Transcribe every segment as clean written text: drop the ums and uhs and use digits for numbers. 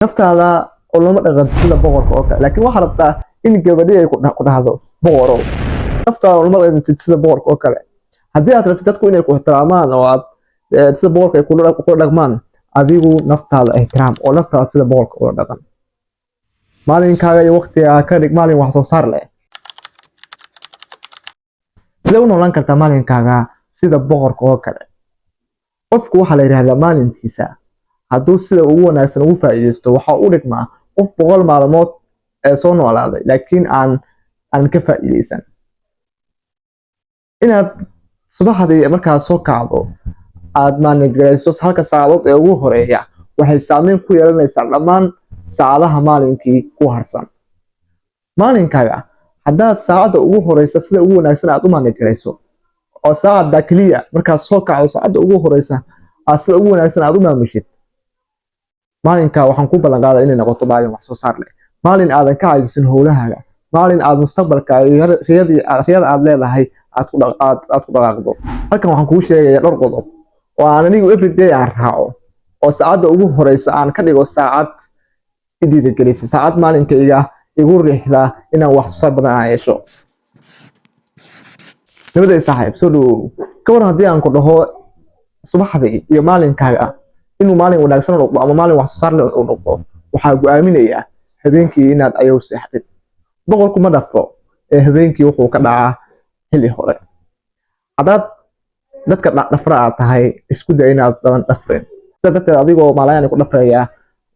naftaada oo lama dhaqan sida boqorka oo kale laakiin waxa rabtaa in gabadhii ay ku dhahdo boqoro naftaada oo lama dhaqan sida boqorka oo kale haddii aad rabtid dadku inay ku ixtiraamaan oo aad sida boqorka ay ku dhaqmaan adigu naftaada ixtiraam oo naftaada sida boqorka u dhaqan maalinkaaga iyo waqtiga ka dhig maalin wax soo saar leh sidee u noolaan kartaa maalinkaaga sida boqorka oo kale qofku waxa la yiraahdaa maalintiisa hadduu sida ugu wanaagsan ugu faa'iideysto waxa uu dhigmaa qof 100 maalmood ee soo noolaaday laakiin aan ka faa'iideysan inaad subaxdii markaad soo kacdo aad maanigayso halka saacadood ee ugu horeeya waxay saameyn ku yeelanaysaa dhammaan saacadaha maalinkii ku harsan maalinkaaga haddaad saacada ugu horeysa sida ugu wanaagsan aad u maanigayso oo saacada kaliya markaad soo kacdo saacada ugu horeysa aad sida ugu wanaagsan aad u maamushid maalinka waxaan ku ballan qaadaa inay noqoto maalin wax soo saar leh maalin aadan ka caajisin howlahaaga maalin aad mustaqbalka riyada aad leedahay aad ku dhaqaaqdo halkan waxaan kuu sheegayaa dhowr qodob oo aan anigu everyday aan raaco oo saacada ugu horeysa aan ka dhigo saacad dhiirigelisa saacad maalinkayga igu riixda inaan wax soo saar badan aan yeesho nabaday saaxiib soo dhow ka waran haddii aan ku dhaho subaxdii iyo maalinkaaga inuu maalin wanaagsan noqdo ama maalin wax soo saar leh uu noqdo waxaa go'aaminaya habeenkii inaad ayaw seexdid boqorku ma dhafro ee habeenkii wuxuu ka dhacaa xilli hore haddaad dadka dhafra aad tahay isku day inaad daban dhafrin sida darteed adigoo maalayaan ku dhafraya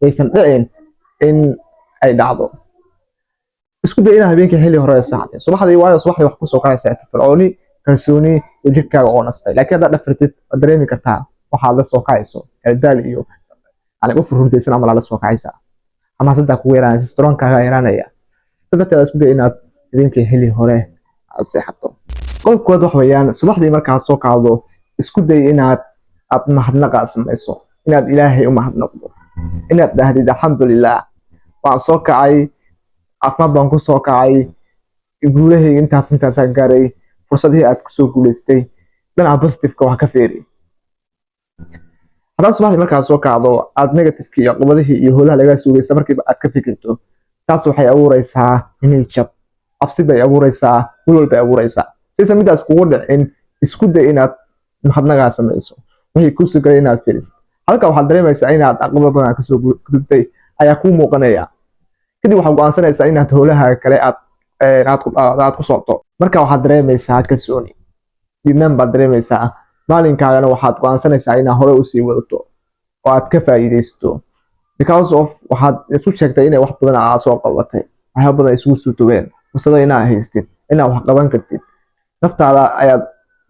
aysan dhicin in ay dhacdo isku day inaad habeenkii xilli hore seexdid subaxdii waayo subaxdii wax kusoo kacaysa fircooni kalsooni iyo jirkaaga oo nastay laakiin haddaad dhafritid waad dareemi kartaa waxaad la soo kacayso kaldaal iyo u furhurtaysan ama la soo kacaysa xamaasadda kugu yaraanaysa stroonkaaga yaraanaya dadka isku day inaad habeenkii xilli hore aad seexato qodobkood wax weeyaan subaxdii markaad soo kacdo isku day inaad mahadnaqa samayso inaad ilaahay u mahadnaqdo inaad dhahdid alxamdulilah waan soo kacay caafimaad baan ku soo kacay guulahayga intaasaan gaaray fursadihii aad kusoo guulaystay dhinaca positiveka wax ka feeri haddaad subaxdii markaad soo kacdo aad negativeki iyo caqabadihii iyo howlaha lagaa sugaysa markiiba aad ka fikirto taas waxay abuuraysaa niyad-jab cabsi bay abuuraysaa walwal bay abuuraysaa saysan midaas kugu dhicin isku day inaad mahadnaqa samayso wixii kuu sugalay inaad fiiriso halka waxaad dareemaysaa inaad caqabado badan kasoo gudubtay ayaa kuu muuqanaya kadib waxaad go'aansanaysaa inaad howlaha kale aad ku socto marka waxaad dareemaysaa kalsooni dibnaan baad dareemaysaa maalinkaagana waxaad go'aansanaysaa inaad hore usii wadato oo aad ka faa'iidaysto because of waxaad isu sheegtay inay wax badan aad soo qabatay waxyaabo badan isugu suurtoween fursado inaad haystid inaad wax qaban kartid naftaada ayaad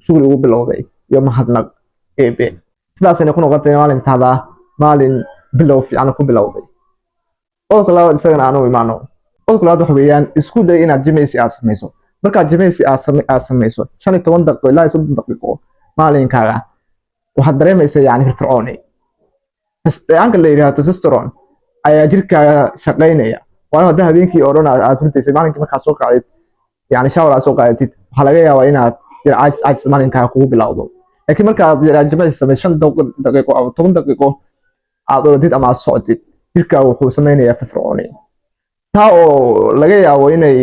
shugri ugu bilowday iyo mahadnaq eebe sidaasayna ku noqotay maalintaada maalin bilow fiican ku bilowday qodobka labaad isagana aanu imaano qodobka labaad waxa weeyaan isku day inaad jimicsi aad samayso markaad jimicsi aad samayso 15 daqiiqo ilaa 30 daqiiqo maalinkaaga waxaad dareemaysaa yani firfircooni aanka la yiraahdo testosterone ayaa jirkaaga shaqaynaya waayo hadda habeenkii oo dhan aad hurtaysay maalinkii markaad soo qaadatid yani shower aad soo qaadatid waxaa laga yaabaa inaad caajis maalinkaaga kugu bilowdo laakiin markaad jimicsi samayso 5 daqiiqo ama 10 daqiiqo aad orodid ama aad socotid jirkaaga wuxuu samaynayaa firfircooni taa oo laga yaabo inay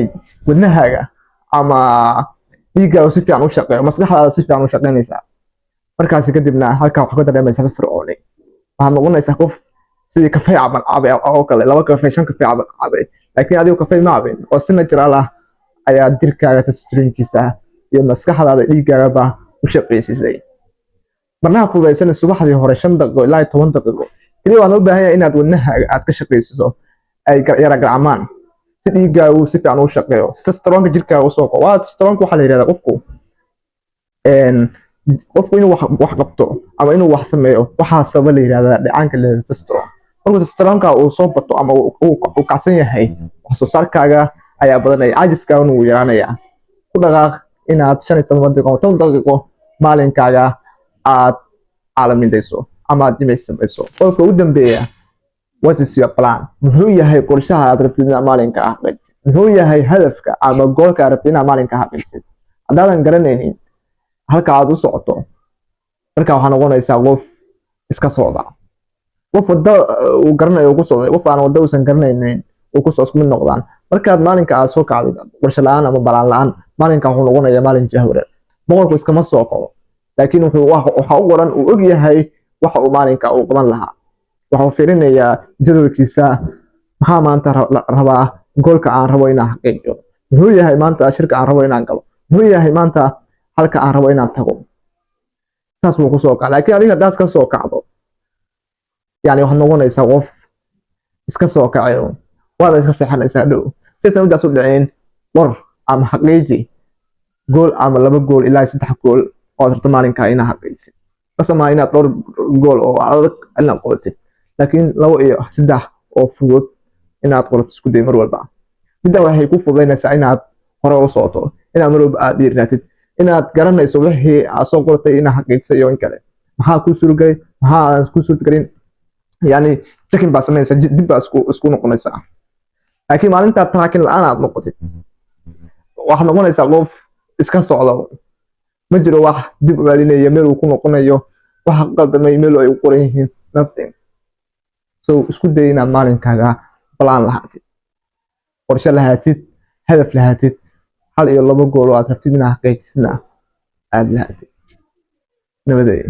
wadnahaaga ama dhiiggaaga si fiican u shaqeeyo maskaxdaada si fiican u shaqeynaysaa markaasi kadibna halkaa waxaa ka dareemaysaa firfircooni waxaad noqonaysaa qof sidii kafee caban cabay oo kale 2 kafee 5 kafee caban cabay laakiin adigu kafee ma cabin oo si natural ah ayaa jirkaaga testosteronkiisa iyo maskaxdaada dhiiggaagaba u shaqeysisay marnaha fududaysan subaxdii hore 5 daqiiqo ilaa 10 daqiiqo kaliya waxaad u baahan yahay inaad wadnahaaga aad ka shaqeysiso ay yara gacmaan si dhiiggaagu si fiican u shaqeeyo testosteronka jirkaaga usoo qaado waa testosteronka waxaa la yidhahdaa qofku inuu wax qabto ama inuu wax sameeyo waxaa sababa la yidhahdaa dhicaanka la yidhahdo testosteron markuu testosteronka uu soo bato ama uu kacsan yahay wax soo saarkaaga ayaa badanaya caajiskaagana wuu yaraanayaa ku dhaqaaq inaad 15 daqiiqo ama 10 daqiiqo maalinkaaga aad caalamindayso ama aad jimicsi samayso qodobka ugu dambeeya what is your plan muxuu yahay qorshaha aad rabtid inaad maalinka xaqiijisid muxuu yahay hadafka ama goolka aad rabtid inaad maalinka xaqiijisid haddaadan garanaynin halka aad u socoto marka waxaa noqonaysaa qof iska socda qof wada uu garanayo uu ku socday qof aan wada uusan garanaynin uu ku soo isku mid noqdaan markaad maalinka aad soo kacday qorshe la'aan ama balaan la'aan maalinka wuxuu noqonayaa maalin jahwareer boqolku iskama soo kaco laakiin waxa u qoran uu og yahay waxa uu maalinka uu qaban lahaa waxa uu fiirinayaa jadwalkiisa maxaa maanta rabaa goolka aan rabo inaan xaqiijiyo muxuu yahay maanta shirka aan rabo inaan galo muxuu yahay maanta halka aan rabo inaan tago saas buu ku soo kaca laakiin adiga haddaad ka soo kacdo يعني waxaad noqonaysaa qof iska soo kacayo waana iska seexanaysaa dhow sidoo midaas u dhaceen war ama xaqiiji gool ama laba gool ilaa saddex gool oo tartan maalinka inaad xaqiijisid qasama inaad dhowr gool oo adag inaad qodatid laakiin labo iyo saddex oo fudud inaad qorato isku day mar walba midda waxay ku fududaynaysaa inaad hore u socoto inaad mar walba aad dhiiratid inaad garanayso wixii aad soo qoratay inaad xaqiijiso iyo in kale maxaa ku suurgalay maxaa aan ku suurtagelin يعني checking baa sameynaysa dib baa isku noqonaysaa laakiin maalinta tracking la'aan aad noqotid waxaad noqonaysaa qof iska socda ma jiro wax dib u celinaya meel uu ku noqonayo wax qaldamay meel ay u qoran yihiin nothing so isku day inaad maalinkaaga balaan lahaatid qorshe lahaatid hadaf lahaatid hal iyo laba gool oo aad rabtid inaad xaqiijisidna aad lahaatid nabadeed